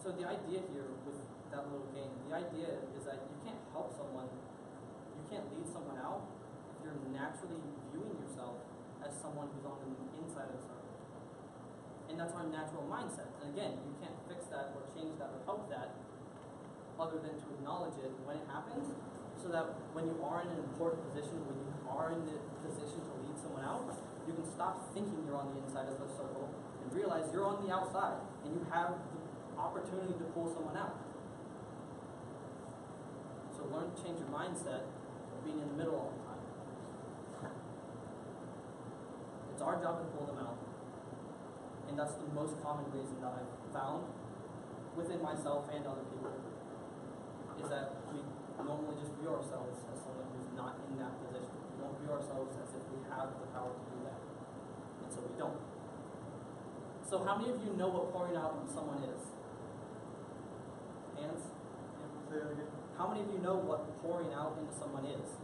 So the idea here with that little game, the idea is that you can't help someone, you can't lead someone out if you're naturally viewing yourself as someone who's on the inside of the circle. And that's our natural mindset. And again, you can't fix that or change that or help that other than to acknowledge it when it happens, so that when you are in an important position, when you are in the position to lead someone out, you can stop thinking you're on the inside of the circle and realize you're on the outside and you have the opportunity to pull someone out. So learn to change your mindset of being in the middle all the time. It's our job to pull them out. And that's the most common reason that I've found within myself and other people, is that we normally just view ourselves as someone who's not in that position. We don't view ourselves as if we have the power to do that. And so we don't. So how many of you know what pouring out on someone is? Hands? How many of you know what pouring out into someone is?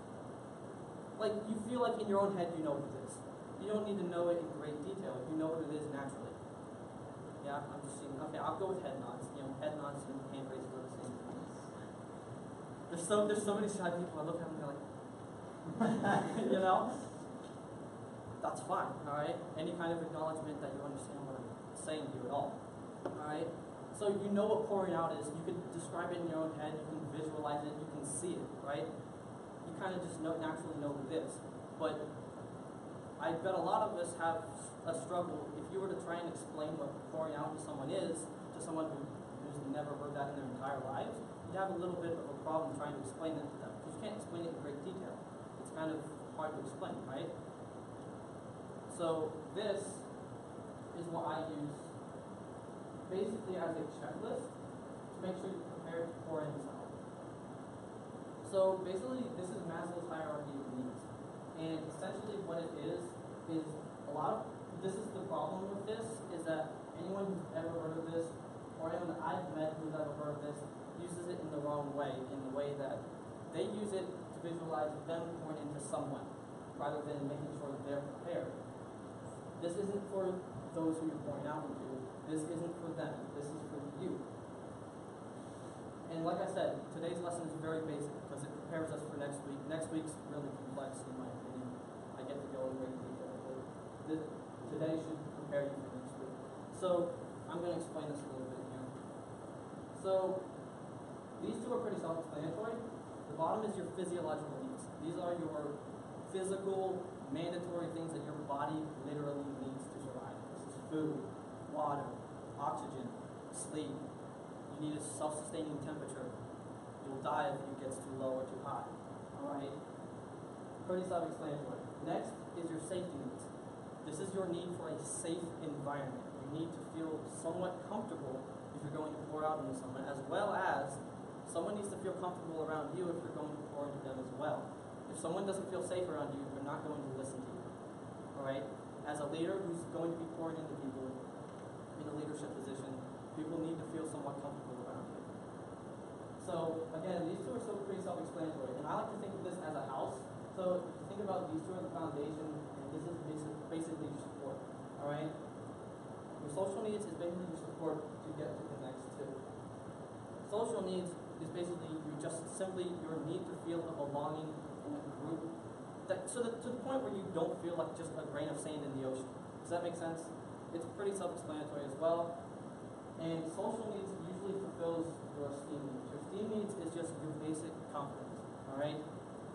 Like, you feel like in your own head you know what it is. You don't need to know it in great detail. You know what it is naturally. Yeah, I'm just seeing. Okay, I'll go with head nods. You know, head nods and hand raises are the same thing. There's so many shy people. I look at them and they're like, you know? That's fine, all right? Any kind of acknowledgement that you understand what I'm saying to you at all, all right? So you know what pouring out is. You can describe it in your own head. You can visualize it. You can see it, right? You kind of just naturally know what it is. But I bet a lot of us have a struggle. If you were to try and explain what pouring out to someone is, to someone who's never heard that in their entire lives, you'd have a little bit of a problem trying to explain that to them, because you can't explain it in great detail. It's kind of hard to explain, right? So this is what I use basically as a checklist to make sure you're prepared to pour into someone. So basically, this is Maslow's hierarchy of needs. And essentially what it is this is the problem with this, is that anyone who's ever heard of this, or anyone that I've met who's ever heard of this, uses it in the wrong way, in the way that they use it to visualize them pouring into someone, rather than making sure that they're prepared. This isn't for those who you're pouring out into. This isn't for them. This is for you. And like I said, today's lesson is very basic because it prepares us for next week. Next week's really complex in my opinion. I get to go in great detail, but today should prepare you for next week. So I'm going to explain this a little bit here. So these two are pretty self-explanatory. The bottom is your physiological needs. These are your physical, mandatory things that your body literally needs to survive. This is food, water, oxygen, sleep. You need a self-sustaining temperature. You'll die if it gets too low or too high. Alright? Pretty self-explanatory. Next is your safety needs. This is your need for a safe environment. You need to feel somewhat comfortable if you're going to pour out into someone, as well as someone needs to feel comfortable around you if you're going to pour into them as well. If someone doesn't feel safe around you, they're not going to listen to you. Alright? As a leader who's going to be pouring into people in a leadership position, people need to feel somewhat comfortable around you. So again, these two are still pretty self-explanatory, and I like to think of this as a house. So if you think about these two as the foundation, and this is basically your support. Alright? Your social needs is basically your support to get to the next two. Social needs is basically simply your need to feel a belonging in a group. To the point where you don't feel like just a grain of sand in the ocean. Does that make sense? It's pretty self-explanatory as well. And social needs usually fulfills your esteem needs. Your esteem needs is just your basic confidence. Alright?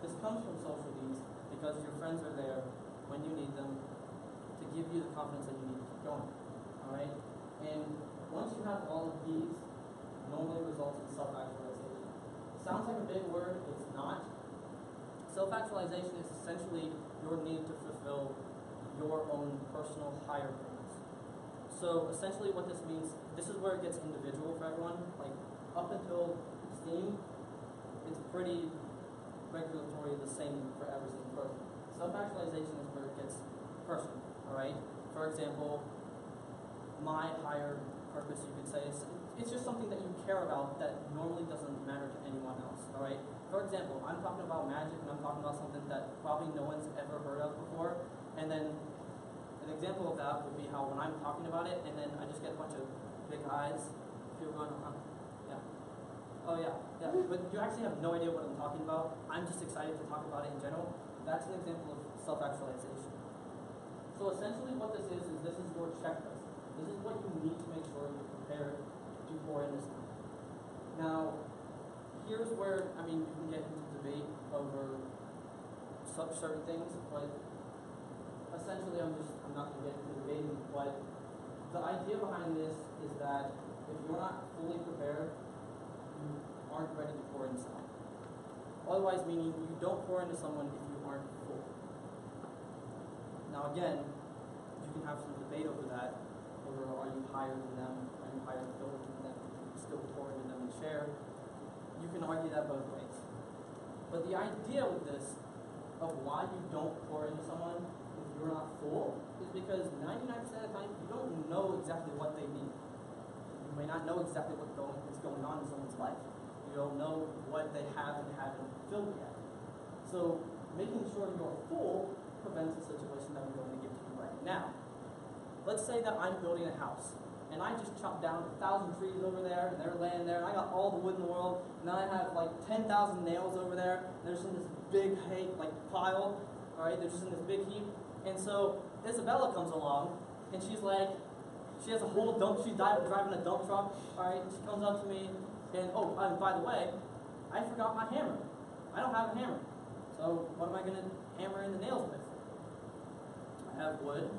This comes from social needs because your friends are there when you need them to give you the confidence that you need to keep going. Alright? And once you have all of these, it normally results in self-actualization. Sounds like a big word, it's not. Self-actualization is essentially your need to fulfill your own personal higher goals. So essentially what this means, this is where it gets individual for everyone. Like up until esteem, it's pretty regulatory the same for every single person. Self-actualization is where it gets personal, alright? For example, my higher purpose, you could say, is it's just something that you care about that normally doesn't matter to anyone else, alright? For example, I'm talking about magic and I'm talking about something that probably no one's ever heard of before, and then an example of that would be how when I'm talking about it and then I just get a bunch of big eyes You're going, yeah. Oh yeah, yeah. But you actually have no idea what I'm talking about. I'm just excited to talk about it in general. That's an example of self-actualization. So essentially what this is this is your checklist. This is what you need to make sure you're prepared to pour in this time. Now, here's where, I mean, you can get into debate over certain things, but essentially I'm not going to get into debating, but the idea behind this is that if you're not fully prepared, you aren't ready to pour into someone. Otherwise, meaning you don't pour into someone if you aren't full. Now again, you can have some debate over that, over are you higher than them, are you higher ability than them, you can still pour into them and share. You can argue that both ways. But the idea with this, of why you don't pour into someone if you're not full, is because 99% of the time you don't know exactly what they need. You may not know exactly what's going on in someone's life. You don't know what they have and haven't filled yet. So making sure you're full prevents a situation that I'm going to give to you right now. Let's say that I'm building a house, and I just chopped down 1,000 trees over there, and they're laying there, and I got all the wood in the world, and I have like 10,000 nails over there, and they're just in this big pile, alright, they're just in this big heap, and so Isabella comes along, and she's like, she has a whole dump, she's driving a dump truck, alright, she comes up to me, and oh, by the way, I forgot my hammer. I don't have a hammer. So what am I going to hammer in the nails with? I have wood.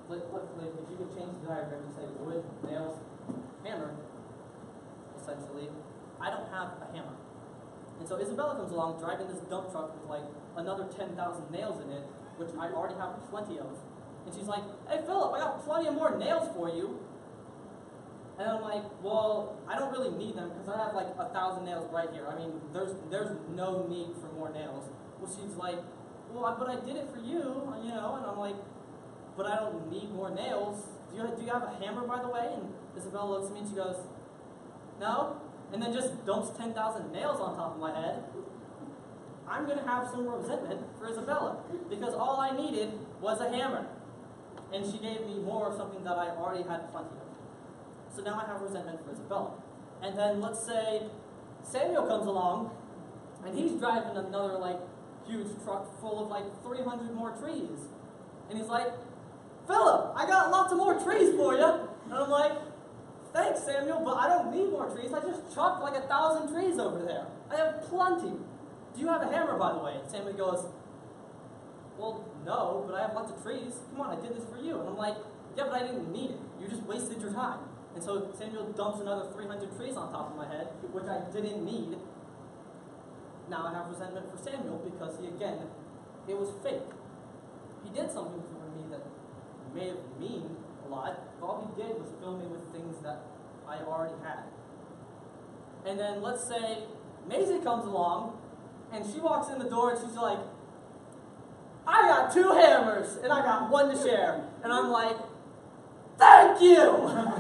If you could change the diagram to say wood, nails, hammer, essentially, I don't have a hammer. And so Isabella comes along driving this dump truck with like another 10,000 nails in it, which I already have plenty of. And she's like, hey Philip, I got plenty of more nails for you. And I'm like, well, I don't really need them because I have like 1,000 nails right here. I mean, there's no need for more nails. Well, she's like, well, but I did it for you, you know. And I'm like, but I don't need more nails. Do you have a hammer, by the way? And Isabella looks at me and she goes, no. And then just dumps 10,000 nails on top of my head. I'm going to have some resentment for Isabella because all I needed was a hammer. And she gave me more of something that I already had plenty of. So now I have resentment for Isabella. And then let's say Samuel comes along and he's driving another like huge truck full of like 300 more trees. And he's like, Philip, I got lots of more trees for you. And I'm like, thanks Samuel, but I don't need more trees. I just chopped like 1,000 trees over there. I have plenty. Do you have a hammer, by the way? And Samuel goes, well, no, but I have lots of trees. Come on, I did this for you. And I'm like, yeah, but I didn't need it. You just wasted your time. And so Samuel dumps another 300 trees on top of my head, which I didn't need. Now I have resentment for Samuel because he, again, it was fake. He did something for me that may have meant a lot, but all he did was fill me with things that I already had. And then let's say Maisie comes along, and she walks in the door and she's like, I got 2 hammers, and I got 1 to share. And I'm like, thank you!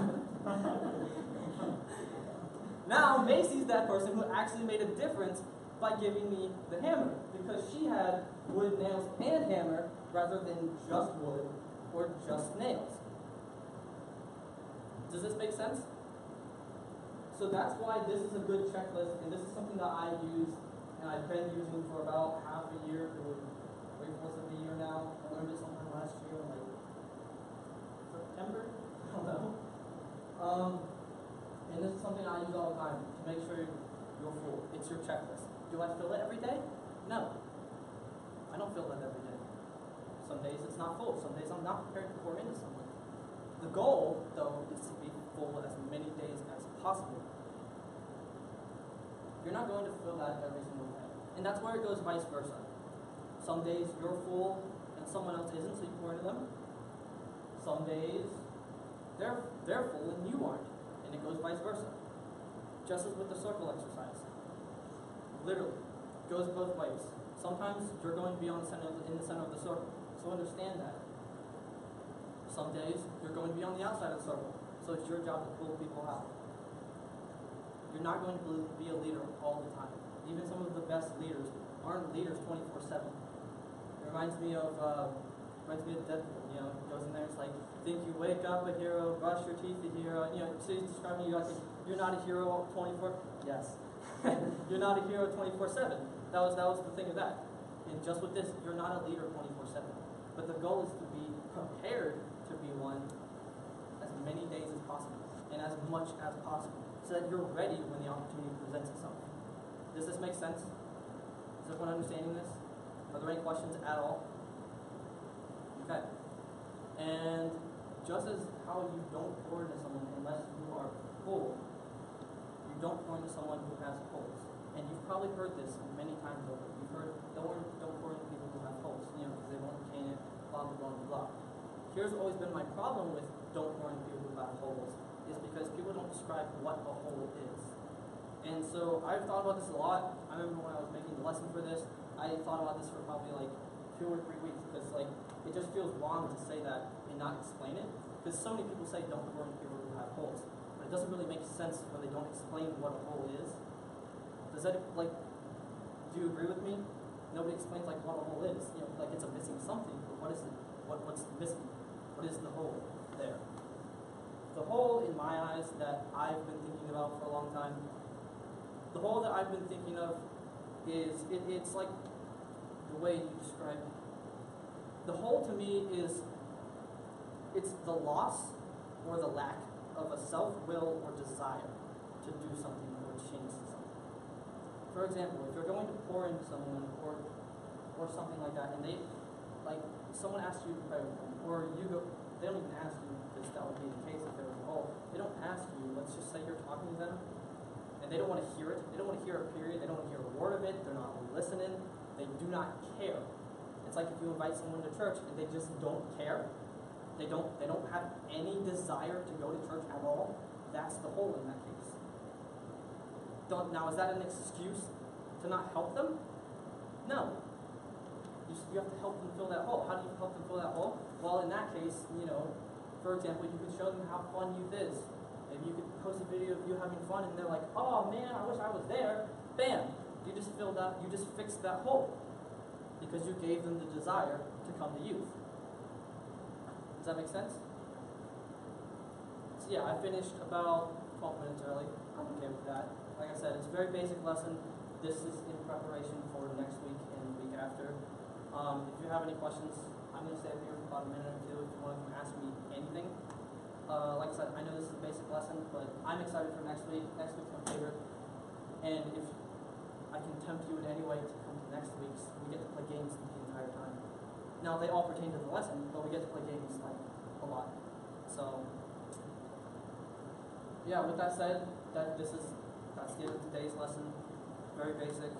Now Maisie's that person who actually made a difference by giving me the hammer, because she had wood, nails, and hammer rather than just wood or just nails. Does this make sense? So that's why this is a good checklist, and this is something that I use, and I've been using for about half a year, or 3/4 of a year now. I learned it sometime last year, like September? I don't know. And this is something I use all the time to make sure you're full. It's your checklist. Do I fill it every day? No. I don't fill it every day. Some days it's not full. Some days I'm not prepared to pour into someone. The goal, though, is to be full as many days as possible. You're not going to fill that every single day. And that's where it goes vice versa. Some days you're full and someone else isn't, so you pour into them. Some days they're full and you aren't. And it goes vice versa. Just as with the circle exercise. Literally. It goes both ways. Sometimes you're going to be in the center of the circle. So understand that. Some days you're going to be on the outside of the circle. So it's your job to pull people out. You're not going to be a leader all the time. Even some of the best leaders aren't leaders 24/7. It reminds me of reminds me of Deadpool, you know, he goes in there, it's like, think you wake up a hero, brush your teeth a hero, you know, so he's describing you like, you're not a hero 24, yes. You're not a hero 24/7. That was the thing of that. And just with this, you're not a leader 24/7. But the goal is to be prepared to be one as many days as possible and as much as possible, so that you're ready when the opportunity presents itself. Does this make sense? Is everyone understanding this? Are there any questions at all? Okay. And just as how you don't pour into someone unless you are full, you don't pour into someone who has holes. And you've probably heard this many times over. You've heard, don't pour into people who have holes, you know, because they won't retain it, blah, blah, blah, blah, blah. Here's always been my problem with don't pour into people who have holes, is because people don't describe what a hole is. And so I've thought about this a lot. I remember when I was making the lesson for this, I thought about this for probably like 2 or 3 weeks, because like it just feels wrong to say that and not explain it. Because so many people say don't pour into people who have holes, but it doesn't really make sense when they don't explain what a hole is. Does that, like, do you agree with me? Nobody explains like what a hole is. You know, like it's a missing something, but what is it? What's missing? What is the hole there? The hole in my eyes that I've been thinking about for a long time, the hole that I've been thinking of is, it's like the way you describe it. The hole to me is, it's the loss or the lack of a self-will or desire to do something or change something. For example, if you're going to pour into someone or something like that, and they, like, someone asks you to pray with them, or you go, they don't even ask you, because that would be the case if there was a hole. They don't ask you, let's just say you're talking to them, and they don't want to hear it. They don't want to hear a period. They don't want to hear a word of it. They're not listening. They do not care. It's like if you invite someone to church and they just don't care. They don't have any desire to go to church at all. That's the hole in that case. Now, is that an excuse to not help them? No. You have to help them fill that hole. How do you help them fill that hole? Well, in that case, you know, for example, you could show them how fun youth is. Maybe you could post a video of you having fun, and they're like, "Oh man, I wish I was there." Bam! You just filled up. You just fixed that hole because you gave them the desire to come to youth. Does that make sense? So yeah, I finished about 12 minutes early. I'm okay with that. Like I said, it's a very basic lesson. This is in preparation for next week and the week after. If you have any questions, I'm going to stay up here for about a minute or two if you want to come ask me anything. Like I said, I know this is a basic lesson, but I'm excited for next week. Next week's my favorite. And if I can tempt you in any way to come to next week's, we get to play games the entire time. Now, they all pertain to the lesson, but we get to play games like a lot. So, yeah, with that said, that's the end of today's lesson. Very basic.